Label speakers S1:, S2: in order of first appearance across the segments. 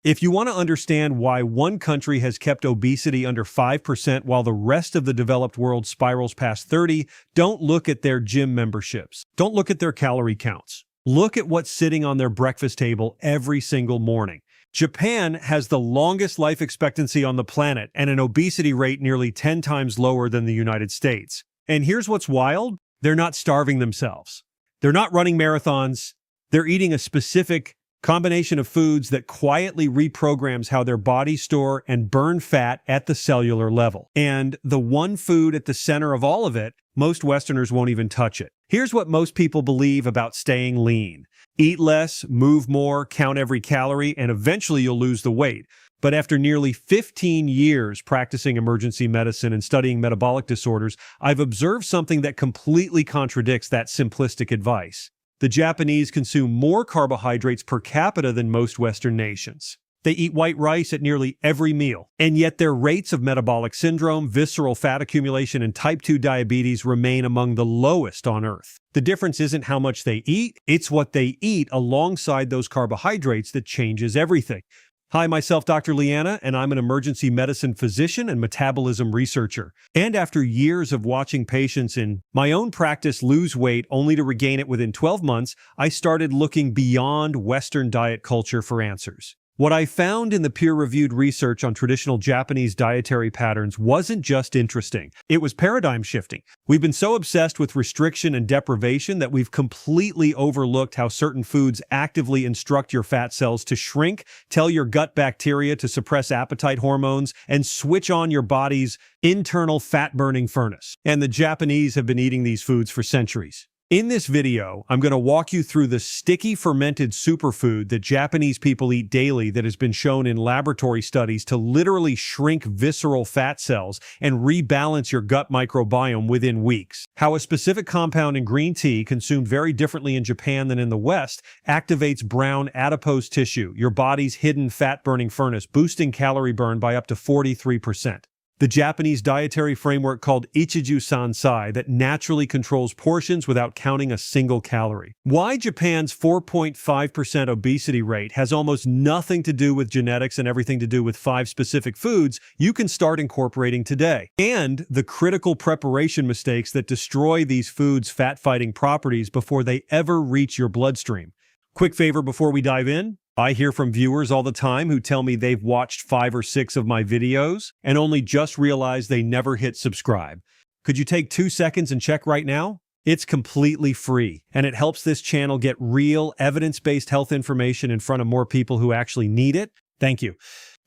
S1: If you want to understand why one country has kept obesity under 5% while the rest of the developed world spirals past 30, don't look at their gym memberships. Don't look at their calorie counts. Look at what's sitting on their breakfast table every single morning. Japan has the longest life expectancy on the planet and an obesity rate nearly 10 times lower than the United States. And here's what's wild: they're not starving themselves. They're not running marathons. They're eating a specific combination of foods that quietly reprograms how their bodies store and burn fat at the cellular level. And the one food at the center of all of it, most Westerners won't even touch it. Here's what most people believe about staying lean: eat less, move more, count every calorie, and eventually you'll lose the weight. But after nearly 15 years practicing emergency medicine and studying metabolic disorders, I've observed something that completely contradicts that simplistic advice. The Japanese consume more carbohydrates per capita than most Western nations. They eat white rice at nearly every meal, and yet their rates of metabolic syndrome, visceral fat accumulation, and type 2 diabetes remain among the lowest on Earth. The difference isn't how much they eat, it's what they eat alongside those carbohydrates that changes everything. Hi, myself, Dr. Leanna, and I'm an emergency medicine physician and metabolism researcher. And after years of watching patients in my own practice lose weight only to regain it within 12 months, I started looking beyond Western diet culture for answers. What I found in the peer-reviewed research on traditional Japanese dietary patterns wasn't just interesting, it was paradigm shifting. We've been so obsessed with restriction and deprivation that we've completely overlooked how certain foods actively instruct your fat cells to shrink, tell your gut bacteria to suppress appetite hormones, and switch on your body's internal fat-burning furnace. And the Japanese have been eating these foods for centuries. In this video, I'm going to walk you through the sticky fermented superfood that Japanese people eat daily that has been shown in laboratory studies to literally shrink visceral fat cells and rebalance your gut microbiome within weeks. How a specific compound in green tea, consumed very differently in Japan than in the West, activates brown adipose tissue, your body's hidden fat-burning furnace, boosting calorie burn by up to 43%. The Japanese dietary framework called Ichiju Sansai that naturally controls portions without counting a single calorie. Why Japan's 4.5% obesity rate has almost nothing to do with genetics and everything to do with 5 specific foods you can start incorporating today. And the critical preparation mistakes that destroy these foods' fat-fighting properties before they ever reach your bloodstream. Quick favor before we dive in. I hear from viewers all the time who tell me they've watched 5 or 6 of my videos and only just realized they never hit subscribe. Could you take 2 seconds and check right now? It's completely free, and it helps this channel get real, evidence-based health information in front of more people who actually need it. Thank you.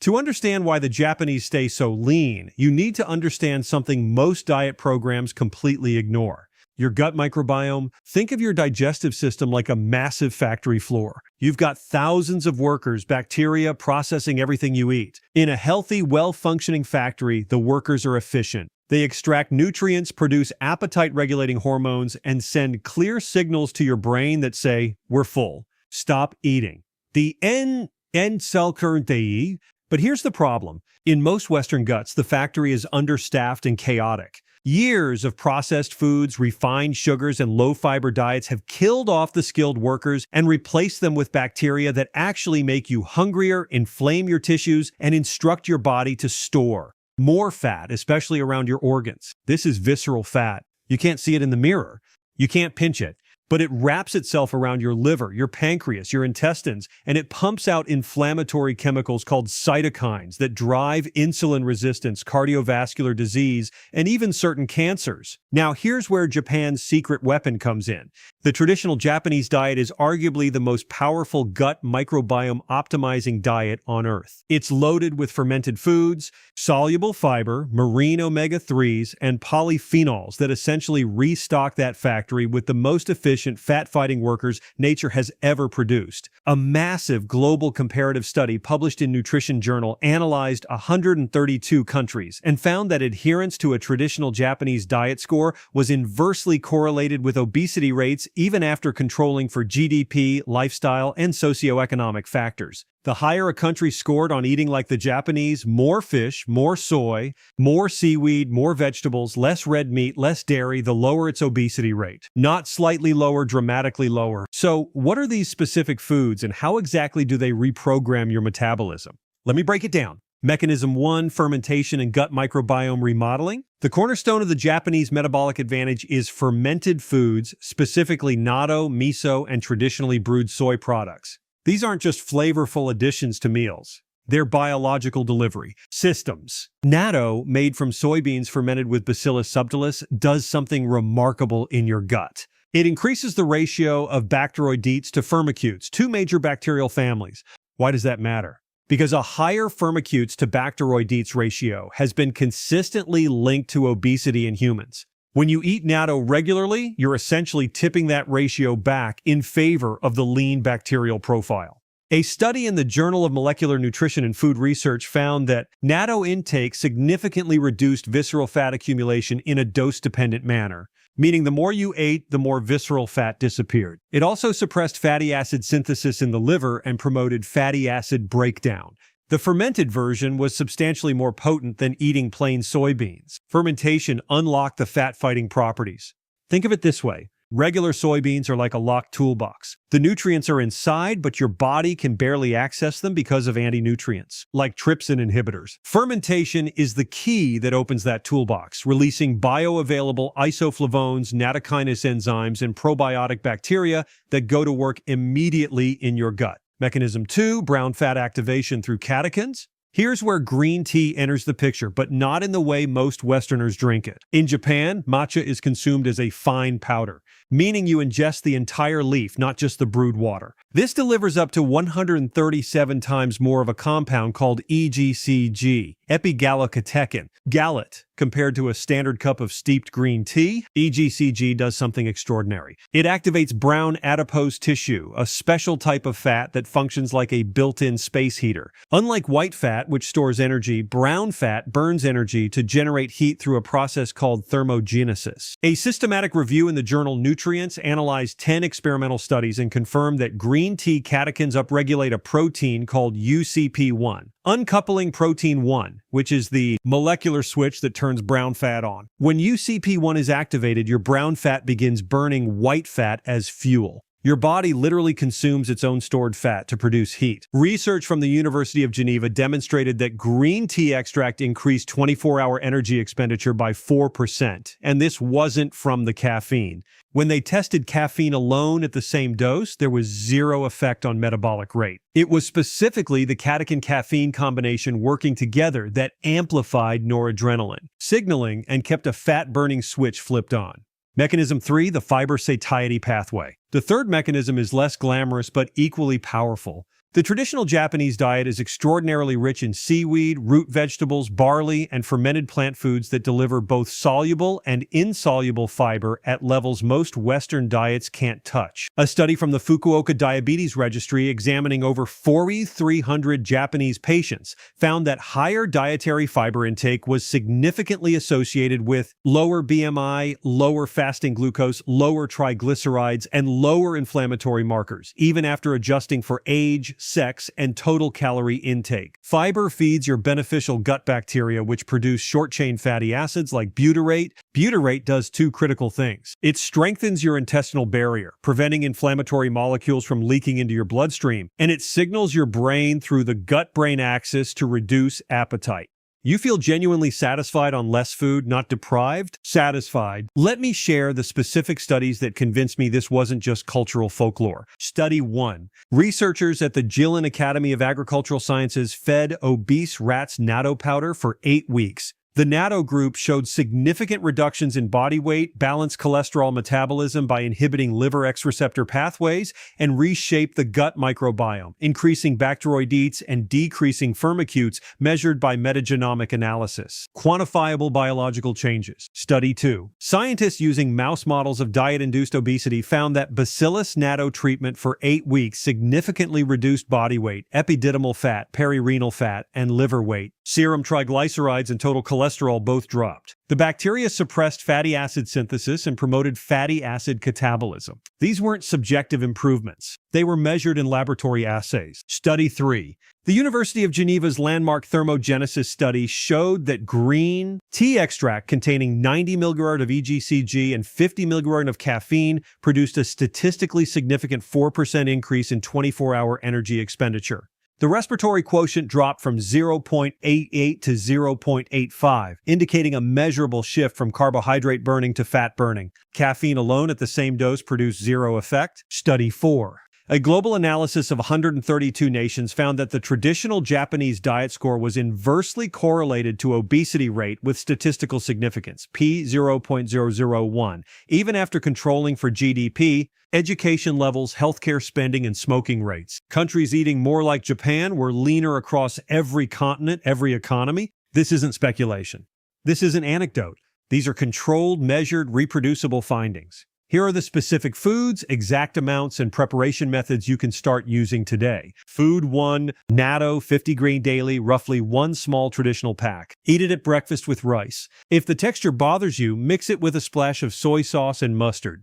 S1: To understand why the Japanese stay so lean, you need to understand something most diet programs completely ignore: your gut microbiome. Think of your digestive system like a massive factory floor. You've got thousands of workers, bacteria, processing everything you eat. In a healthy, well-functioning factory, the workers are efficient. They extract nutrients, produce appetite-regulating hormones, and send clear signals to your brain that say, "We're full. Stop eating." The end cell current they. But here's the problem. In most Western guts, the factory is understaffed and chaotic. Years of processed foods, refined sugars, and low-fiber diets have killed off the skilled workers and replaced them with bacteria that actually make you hungrier, inflame your tissues, and instruct your body to store more fat, especially around your organs. This is visceral fat. You can't see it in the mirror. You can't pinch it. But it wraps itself around your liver, your pancreas, your intestines, and it pumps out inflammatory chemicals called cytokines that drive insulin resistance, cardiovascular disease, and even certain cancers. Now, here's where Japan's secret weapon comes in. The traditional Japanese diet is arguably the most powerful gut microbiome optimizing diet on Earth. It's loaded with fermented foods, soluble fiber, marine omega-3s, and polyphenols that essentially restock that factory with the most efficient fat-fighting workers nature has ever produced. A massive global comparative study published in Nutrition Journal analyzed 132 countries and found that adherence to a traditional Japanese diet score was inversely correlated with obesity rates even after controlling for GDP, lifestyle, and socioeconomic factors. The higher a country scored on eating like the Japanese, more fish, more soy, more seaweed, more vegetables, less red meat, less dairy, the lower its obesity rate. Not slightly lower, dramatically lower. So, what are these specific foods and how exactly do they reprogram your metabolism? Let me break it down. Mechanism 1, fermentation and gut microbiome remodeling. The cornerstone of the Japanese metabolic advantage is fermented foods, specifically natto, miso, and traditionally brewed soy products. These aren't just flavorful additions to meals. They're biological delivery systems. Natto, made from soybeans fermented with Bacillus subtilis, does something remarkable in your gut. It increases the ratio of Bacteroidetes to Firmicutes, two major bacterial families. Why does that matter? Because a higher Firmicutes to Bacteroidetes ratio has been consistently linked to obesity in humans. When you eat natto regularly, you're essentially tipping that ratio back in favor of the lean bacterial profile. A study in the Journal of Molecular Nutrition and Food Research found that natto intake significantly reduced visceral fat accumulation in a dose-dependent manner, meaning the more you ate, the more visceral fat disappeared. It also suppressed fatty acid synthesis in the liver and promoted fatty acid breakdown. The fermented version was substantially more potent than eating plain soybeans. Fermentation unlocked the fat-fighting properties. Think of it this way. Regular soybeans are like a locked toolbox. The nutrients are inside, but your body can barely access them because of anti-nutrients, like trypsin inhibitors. Fermentation is the key that opens that toolbox, releasing bioavailable isoflavones, nattokinase enzymes, and probiotic bacteria that go to work immediately in your gut. Mechanism 2, brown fat activation through catechins. Here's where green tea enters the picture, but not in the way most Westerners drink it. In Japan, matcha is consumed as a fine powder, meaning you ingest the entire leaf, not just the brewed water. This delivers up to 137 times more of a compound called EGCG, epigallocatechin, gallet. Compared to a standard cup of steeped green tea, EGCG does something extraordinary. It activates brown adipose tissue, a special type of fat that functions like a built-in space heater. Unlike white fat, which stores energy, brown fat burns energy to generate heat through a process called thermogenesis. A systematic review in the journal Nutrients analyzed 10 experimental studies and confirmed that green tea catechins upregulate a protein called UCP1. Uncoupling protein 1, which is the molecular switch that turns brown fat on. When UCP1 is activated, your brown fat begins burning white fat as fuel. Your body literally consumes its own stored fat to produce heat. Research from the University of Geneva demonstrated that green tea extract increased 24-hour energy expenditure by 4%, and this wasn't from the caffeine. When they tested caffeine alone at the same dose, there was zero effect on metabolic rate. It was specifically the catechin-caffeine combination working together that amplified noradrenaline signaling and kept a fat-burning switch flipped on. Mechanism 3, the fiber satiety pathway. The third mechanism is less glamorous but equally powerful. The traditional Japanese diet is extraordinarily rich in seaweed, root vegetables, barley, and fermented plant foods that deliver both soluble and insoluble fiber at levels most Western diets can't touch. A study from the Fukuoka Diabetes Registry examining over 4,300 Japanese patients found that higher dietary fiber intake was significantly associated with lower BMI, lower fasting glucose, lower triglycerides, and lower inflammatory markers, even after adjusting for age, sex, and total calorie intake. Fiber feeds your beneficial gut bacteria, which produce short-chain fatty acids like butyrate. Butyrate does two critical things. It strengthens your intestinal barrier, preventing inflammatory molecules from leaking into your bloodstream, and it signals your brain through the gut-brain axis to reduce appetite. You feel genuinely satisfied on less food, not deprived? Satisfied. Let me share the specific studies that convinced me this wasn't just cultural folklore. Study 1. Researchers at the Jilin Academy of Agricultural Sciences fed obese rats natto powder for 8 weeks. The natto group showed significant reductions in body weight, balanced cholesterol metabolism by inhibiting liver X receptor pathways, and reshaped the gut microbiome, increasing Bacteroidetes and decreasing Firmicutes measured by metagenomic analysis. Quantifiable biological changes. Study 2. Scientists using mouse models of diet-induced obesity found that Bacillus natto treatment for 8 weeks significantly reduced body weight, epididymal fat, perirenal fat, and liver weight. Serum triglycerides and total cholesterol both dropped. The bacteria suppressed fatty acid synthesis and promoted fatty acid catabolism. These weren't subjective improvements. They were measured in laboratory assays. Study 3. The University of Geneva's landmark thermogenesis study showed that green tea extract containing 90 mg of EGCG and 50 mg of caffeine produced a statistically significant 4% increase in 24-hour energy expenditure. The respiratory quotient dropped from 0.88 to 0.85, indicating a measurable shift from carbohydrate burning to fat burning. Caffeine alone at the same dose produced zero effect. Study 4. A global analysis of 132 nations found that the traditional Japanese diet score was inversely correlated to obesity rate with statistical significance, p(0.001), even after controlling for GDP, education levels, healthcare spending, and smoking rates. Countries eating more like Japan were leaner across every continent, every economy. This isn't speculation. This isn't anecdote. These are controlled, measured, reproducible findings. Here are the specific foods, exact amounts, and preparation methods you can start using today. Food 1, natto, 50 grain daily, roughly 1 small traditional pack. Eat it at breakfast with rice. If the texture bothers you, mix it with a splash of soy sauce and mustard.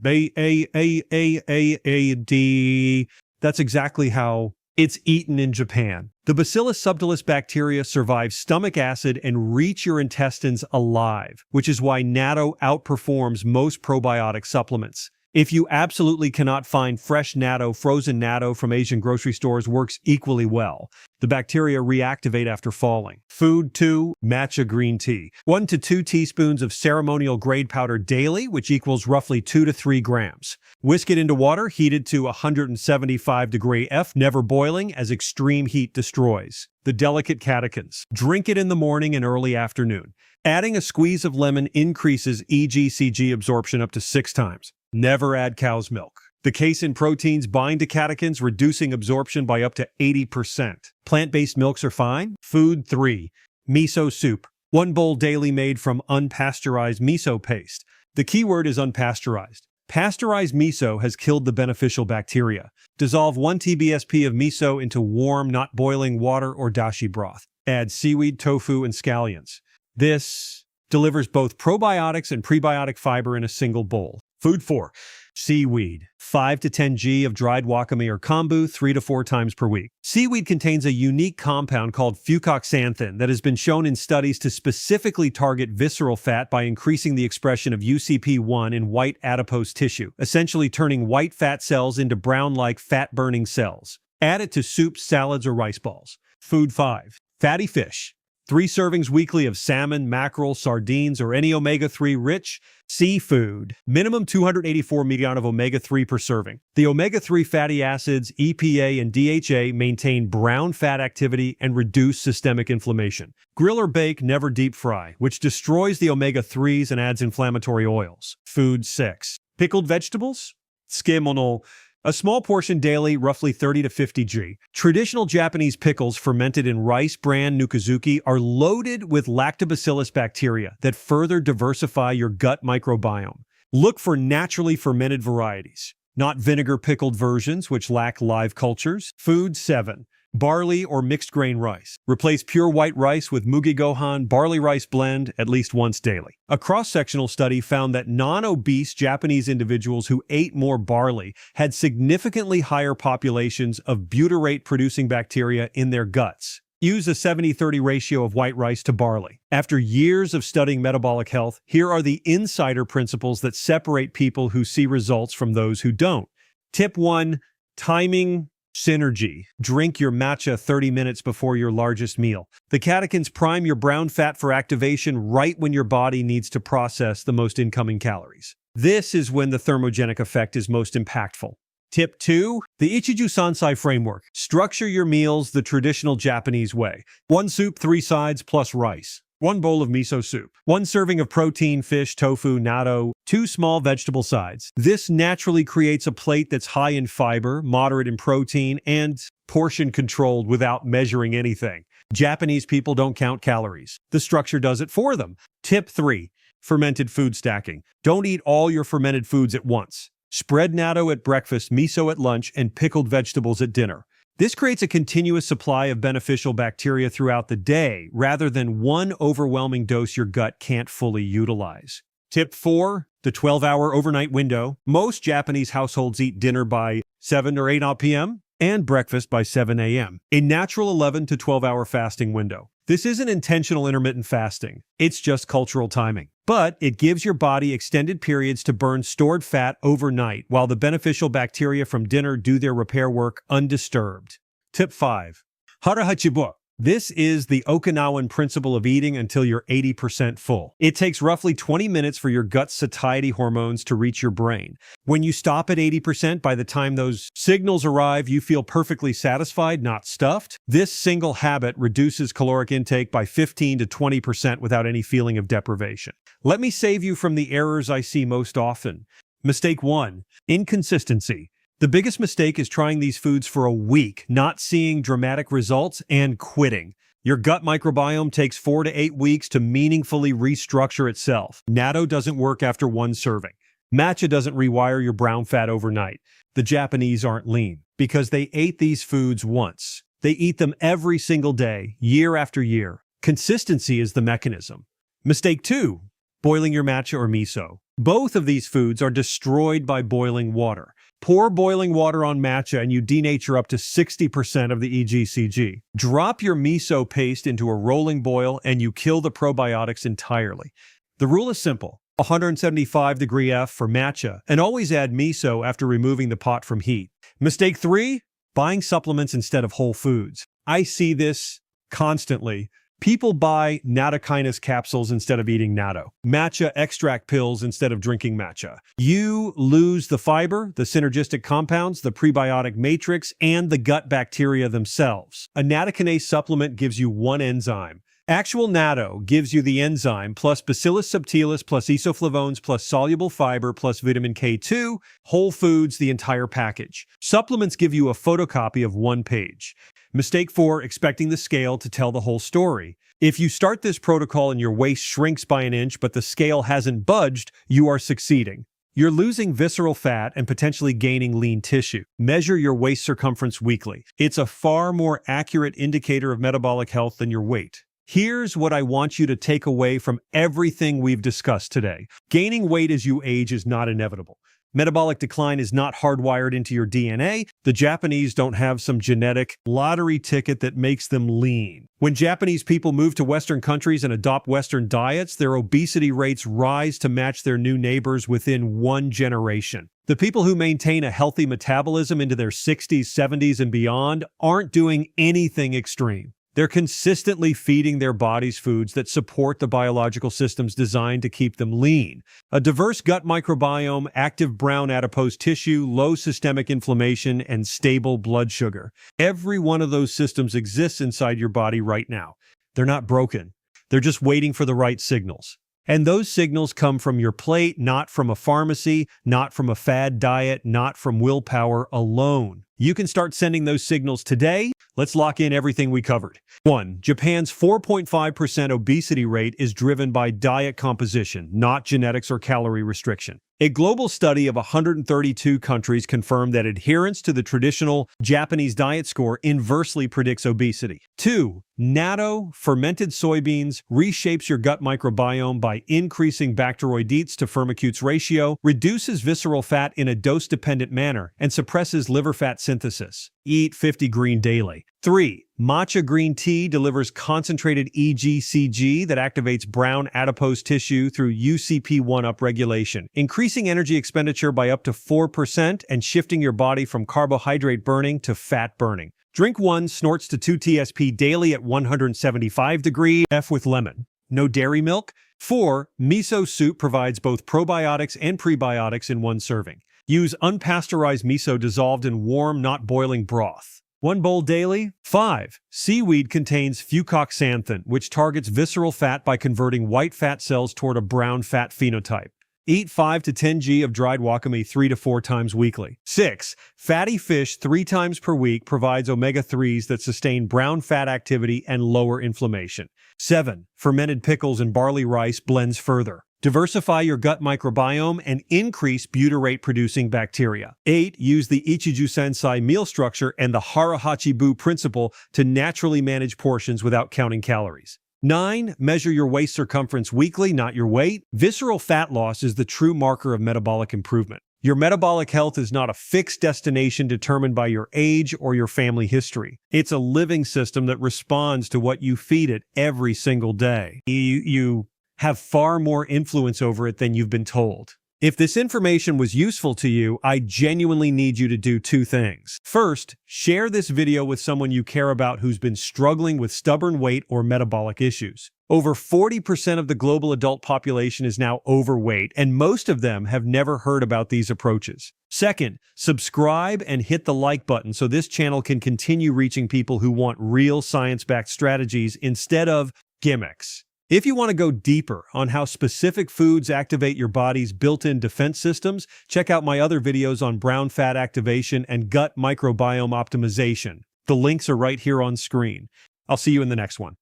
S1: That's exactly how it's eaten in Japan. The Bacillus subtilis bacteria survive stomach acid and reach your intestines alive, which is why natto outperforms most probiotic supplements. If you absolutely cannot find fresh natto, frozen natto from Asian grocery stores works equally well. The bacteria reactivate after falling. Food 2, matcha green tea. 1 to 2 teaspoons of ceremonial grade powder daily, which equals roughly 2 to 3 grams. Whisk it into water, heated to 175 degree F, never boiling, as extreme heat destroys. The delicate catechins. Drink it in the morning and early afternoon. Adding a squeeze of lemon increases EGCG absorption up to 6 times. Never add cow's milk. The casein proteins bind to catechins, reducing absorption by up to 80%. Plant-based milks are fine. Food 3. Miso soup. 1 bowl daily made from unpasteurized miso paste. The key word is unpasteurized. Pasteurized miso has killed the beneficial bacteria. Dissolve 1 TBSP of miso into warm, not boiling water or dashi broth. Add seaweed, tofu, and scallions. This delivers both probiotics and prebiotic fiber in a single bowl. Food 4. Seaweed. 5 to 10 g of dried wakame or kombu 3 to 4 times per week. Seaweed contains a unique compound called fucoxanthin that has been shown in studies to specifically target visceral fat by increasing the expression of UCP1 in white adipose tissue, essentially turning white fat cells into brown-like fat-burning cells. Add it to soups, salads, or rice balls. Food 5. Fatty fish. 3 servings weekly of salmon, mackerel, sardines, or any omega-3 rich seafood. Minimum 284 mg of omega-3 per serving. The omega-3 fatty acids, EPA, and DHA maintain brown fat activity and reduce systemic inflammation. Grill or bake, never deep fry, which destroys the omega-3s and adds inflammatory oils. Food 6. Pickled vegetables? Tsukemono. A small portion daily, roughly 30 to 50 g. Traditional Japanese pickles fermented in rice bran nukazuki are loaded with lactobacillus bacteria that further diversify your gut microbiome. Look for naturally fermented varieties, not vinegar pickled versions which lack live cultures. Food 7. Barley or mixed grain rice. Replace pure white rice with mugi gohan barley rice blend at least once daily. A cross-sectional study found that non-obese Japanese individuals who ate more barley had significantly higher populations of butyrate-producing bacteria in their guts. Use a 70-30 ratio of white rice to barley. After years of studying metabolic health, here are the insider principles that separate people who see results from those who don't. Tip 1. Timing synergy. Drink your matcha 30 minutes before your largest meal. The catechins prime your brown fat for activation right when your body needs to process the most incoming calories. This is when the thermogenic effect is most impactful. Tip 2. The Ichiju Sansai framework. Structure your meals the traditional Japanese way. 1 soup, 3 sides, plus rice. 1 bowl of miso soup. 1 serving of protein, fish, tofu, natto, 2 small vegetable sides. This naturally creates a plate that's high in fiber, moderate in protein, and portion controlled without measuring anything. Japanese people don't count calories. The structure does it for them. Tip 3. Fermented food stacking. Don't eat all your fermented foods at once. Spread natto at breakfast, miso at lunch, and pickled vegetables at dinner. This creates a continuous supply of beneficial bacteria throughout the day, rather than one overwhelming dose your gut can't fully utilize. Tip 4. The 12-hour overnight window. Most Japanese households eat dinner by 7 or 8 p.m. and breakfast by 7 a.m. A natural 11 to 12-hour fasting window. This isn't intentional intermittent fasting. It's just cultural timing. But it gives your body extended periods to burn stored fat overnight while the beneficial bacteria from dinner do their repair work undisturbed. Tip 5. Hara Hachibo. This is the Okinawan principle of eating until you're 80% full. It takes roughly 20 minutes for your gut's satiety hormones to reach your brain. When you stop at 80%, by the time those signals arrive, you feel perfectly satisfied, not stuffed. This single habit reduces caloric intake by 15 to 20% without any feeling of deprivation. Let me save you from the errors I see most often. Mistake 1. Inconsistency. The biggest mistake is trying these foods for a week, not seeing dramatic results, and quitting. Your gut microbiome takes 4 to 8 weeks to meaningfully restructure itself. Natto doesn't work after one serving. Matcha doesn't rewire your brown fat overnight. The Japanese aren't lean because they ate these foods once. They eat them every single day, year after year. Consistency is the mechanism. Mistake 2. Boiling your matcha or miso. Both of these foods are destroyed by boiling water. Pour boiling water on matcha and you denature up to 60% of the EGCG. Drop your miso paste into a rolling boil and you kill the probiotics entirely. The rule is simple. 175-degree F for matcha, and always add miso after removing the pot from heat. Mistake 3. Buying supplements instead of whole foods. I see this constantly. People buy nattokinase capsules instead of eating natto. Matcha extract pills instead of drinking matcha. You lose the fiber, the synergistic compounds, the prebiotic matrix, and the gut bacteria themselves. A nattokinase supplement gives you one enzyme. Actual natto gives you the enzyme plus Bacillus subtilis plus isoflavones plus soluble fiber plus vitamin K2, whole foods, the entire package. Supplements give you a photocopy of one page. Mistake 4, expecting the scale to tell the whole story. If you start this protocol and your waist shrinks by an inch but the scale hasn't budged, you are succeeding. You're losing visceral fat and potentially gaining lean tissue. Measure your waist circumference weekly. It's a far more accurate indicator of metabolic health than your weight. Here's what I want you to take away from everything we've discussed today. Gaining weight as you age is not inevitable. Metabolic decline is not hardwired into your DNA. The Japanese don't have some genetic lottery ticket that makes them lean. When Japanese people move to Western countries and adopt Western diets, their obesity rates rise to match their new neighbors within one generation. The people who maintain a healthy metabolism into their 60s, 70s, and beyond aren't doing anything extreme. They're consistently feeding their bodies foods that support the biological systems designed to keep them lean. A diverse gut microbiome, active brown adipose tissue, low systemic inflammation, and stable blood sugar. Every one of those systems exists inside your body right now. They're not broken. They're just waiting for the right signals. And those signals come from your plate, not from a pharmacy, not from a fad diet, not from willpower alone. You can start sending those signals today. Let's lock in everything we covered. 1. Japan's 4.5% obesity rate is driven by diet composition, not genetics or calorie restriction. A global study of 132 countries confirmed that adherence to the traditional Japanese diet score inversely predicts obesity. 2. Natto, fermented soybeans, reshapes your gut microbiome by increasing Bacteroidetes to Firmicutes ratio, reduces visceral fat in a dose-dependent manner, and suppresses liver fat synthesis. Eat 50 green daily. 3. Matcha green tea delivers concentrated EGCG that activates brown adipose tissue through UCP1 upregulation, increasing energy expenditure by up to 4% and shifting your body from carbohydrate burning to fat burning. Drink 1 snorts to 2 TSP daily at 175-degree F with lemon. No dairy milk. 4. Miso soup provides both probiotics and prebiotics in one serving. Use unpasteurized miso dissolved in warm, not boiling broth. 1 bowl daily. 5. Seaweed contains fucoxanthin, which targets visceral fat by converting white fat cells toward a brown fat phenotype. Eat 5 to 10 g of dried wakame 3 to 4 times weekly. 6. Fatty fish 3 times per week provides omega-3s that sustain brown fat activity and lower inflammation. 7. Fermented pickles and barley rice blends further. Diversify your gut microbiome and increase butyrate-producing bacteria. 8. Use the Ichiju Sensei meal structure and the Hara-Hachi-Bu principle to naturally manage portions without counting calories. 9. Measure your waist circumference weekly, not your weight. Visceral fat loss is the true marker of metabolic improvement. Your metabolic health is not a fixed destination determined by your age or your family history. It's a living system that responds to what you feed it every single day. You have far more influence over it than you've been told. If this information was useful to you, I genuinely need you to do 2 things. First, share this video with someone you care about who's been struggling with stubborn weight or metabolic issues. Over 40% of the global adult population is now overweight, and most of them have never heard about these approaches. Second, subscribe and hit the like button so this channel can continue reaching people who want real science-backed strategies instead of gimmicks. If you want to go deeper on how specific foods activate your body's built-in defense systems, check out my other videos on brown fat activation and gut microbiome optimization. The links are right here on screen. I'll see you in the next one.